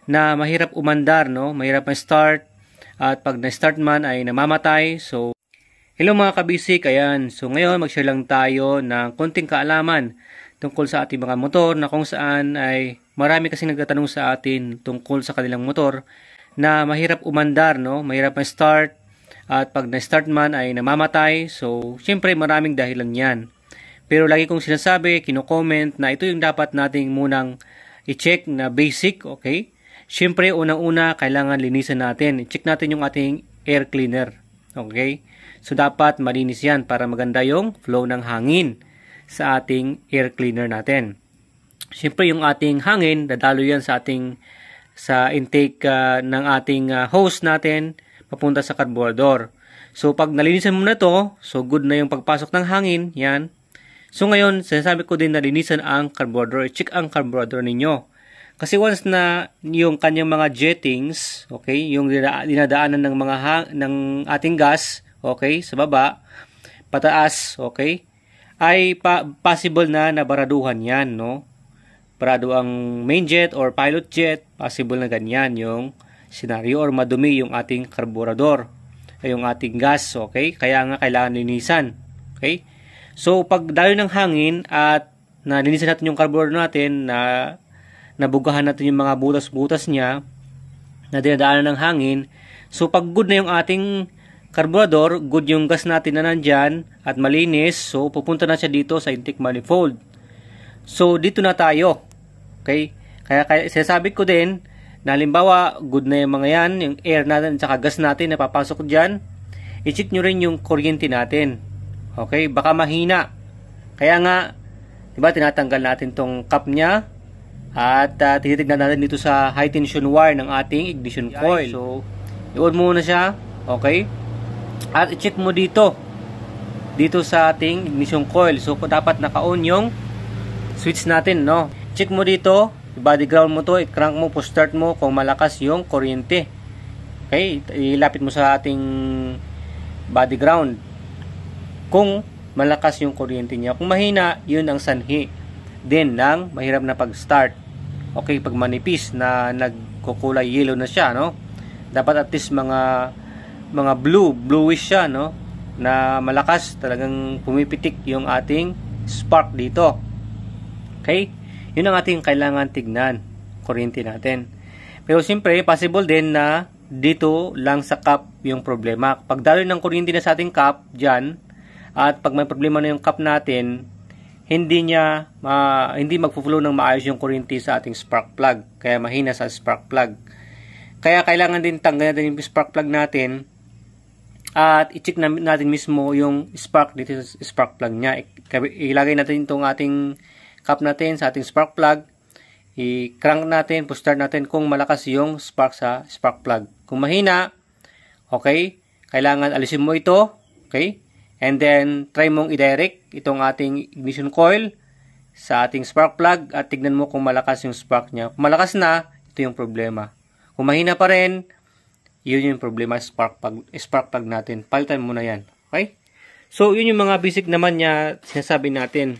na mahirap umandar, no? Mahirap ma-start at pag na-start man ay namamatay. So, hello mga kabisik, ayan. So, ngayon mag-share lang tayo ng konting kaalaman tungkol sa ating mga motor na kung saan ay marami kasing nagtatanong sa atin tungkol sa kanilang motor na mahirap umandar, no? Mahirap ma-start at pag na-start man ay namamatay. So, syempre maraming dahilan yan. Pero lagi kong sinasabi, kino-comment na ito yung dapat nating munang i-check na basic, okay? Siyempre, unang-una, kailangan linisan natin. I-check natin yung ating air cleaner. Okay? So, dapat malinis yan para maganda yung flow ng hangin sa ating air cleaner natin. Siyempre, yung ating hangin, dadalo yan sa intake ng ating hose natin papunta sa carburetor. So, pag nalinisan mo na to, so good na yung pagpasok ng hangin, yan. So, ngayon, sinasabi ko din na linisan ang carburetor. I-check ang carburetor ninyo. Kasi once na yung kanyang mga jettings, okay, yung dinadaanan ng ng ating gas, okay, sa baba, pataas, okay, ay possible na nabaraduhan yan, no? Barado ang main jet or pilot jet, possible na ganyan yung scenario or madumi yung ating carburetor, ay yung ating gas, okay? Kaya nga kailangan linisan, okay? So, pag dalo ng hangin at nalinisan natin yung carburetor natin na nabugahan natin yung mga butas-butas niya na dinadaanan ng hangin. So, pag good na yung ating carburetor, good yung gas natin na nandyan at malinis, so pupunta na siya dito sa intake manifold. So, dito na tayo. Okay? Kaya sinasabi ko din na halimbawa, good na yung mga yan, yung air natin at gas natin na papasok dyan, i-check nyo rin yung kuryente natin. Okay? Baka mahina. Kaya nga, diba, tinatanggal natin tong cap niya, at tinitignan natin dito sa high tension wire ng ating ignition coil. So, i-on muna siya. Okay? At i-check mo dito sa ating ignition coil. So, dapat naka-on yung switch natin, no? Check mo dito, body ground mo to, i-crank mo, push-start mo kung malakas yung kuryente. Okay? Ilapit mo sa ating body ground kung malakas yung kuryente niya. Kung mahina, yun ang sanhi din ng mahirap na pag-start. Okay, pag manipis na nagkukulay yellow na siya, no? Dapat at least mga bluish siya, no? Na malakas, talagang pumipitik yung ating spark dito. Okay? Yun ang ating kailangan tignan, kuryente natin. Pero siyempre, possible din na dito lang sa cap yung problema. Pag dalo ng kuryente na sa ating cap, dyan, at pag may problema na yung cap natin, hindi magpo-flow ng maayos yung kuryente sa ating spark plug. Kaya mahina sa spark plug. Kaya kailangan din tanggalin natin yung spark plug natin at i-check natin mismo yung spark dito sa spark plug niya. Ilagay natin itong ating cap natin sa ating spark plug. I-crank natin, push-start natin kung malakas yung spark sa spark plug. Kung mahina, okay, kailangan alisin mo ito, okay? And then, try mong i-direct itong ating ignition coil sa ating spark plug at tignan mo kung malakas yung spark niya. Kung malakas na, ito yung problema. Kung mahina pa rin, yun yung problema spark plug natin. Palitan mo na yan. Okay? So, yun yung mga basic naman niya sinasabi natin.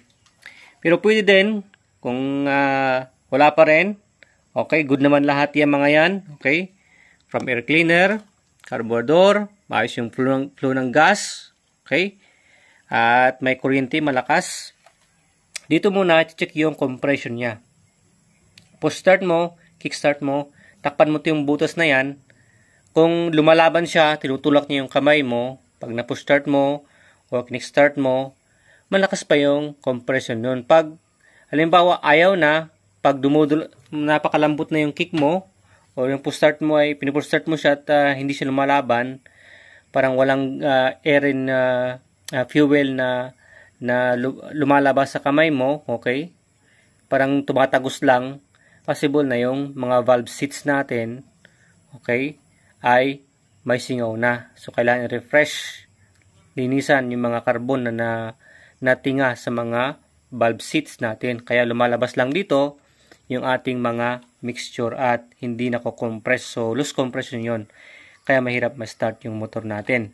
Pero pwede din, kung wala pa rin, okay, good naman lahat yung mga yan. Okay? From air cleaner, carburetor, maayos yung flow ng gas, okay? At may kuryente malakas. Dito muna, check yung compression niya. Push start mo, kick start mo, takpan mo yung butas na yan. Kung lumalaban siya, tinutulak niya yung kamay mo. Pag na-push start mo, o kick start mo, malakas pa yung compression nun. Pag, halimbawa, ayaw na, pag napakalambot na yung kick mo, o yung push start mo ay, pinupush start mo siya at hindi siya lumalaban, parang walang air and fuel na lumalabas sa kamay mo, okay? Parang tumatagos lang, possible na yung mga valve seats natin, okay, ay may singaw na. So, kailangan i-refresh, linisan yung mga carbon na natinga sa mga valve seats natin. Kaya lumalabas lang dito yung ating mga mixture at hindi nako-compress. So, loose compression yon. Kaya mahirap ma-start yung motor natin.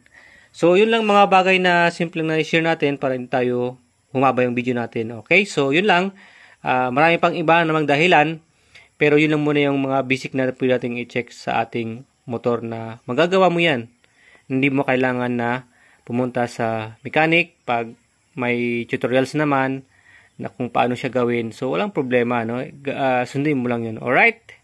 So, yun lang mga bagay na simpleng na-share natin para hindi tayo humaba yung video natin. Okay? So, yun lang. Marami pang iba namang dahilan. Pero yun lang muna yung mga basic na pwede natin i-check sa ating motor na magagawa mo yan. Hindi mo kailangan na pumunta sa mechanic pag may tutorials naman na kung paano siya gawin. So, walang problema, no? Sundin mo lang yun. Alright?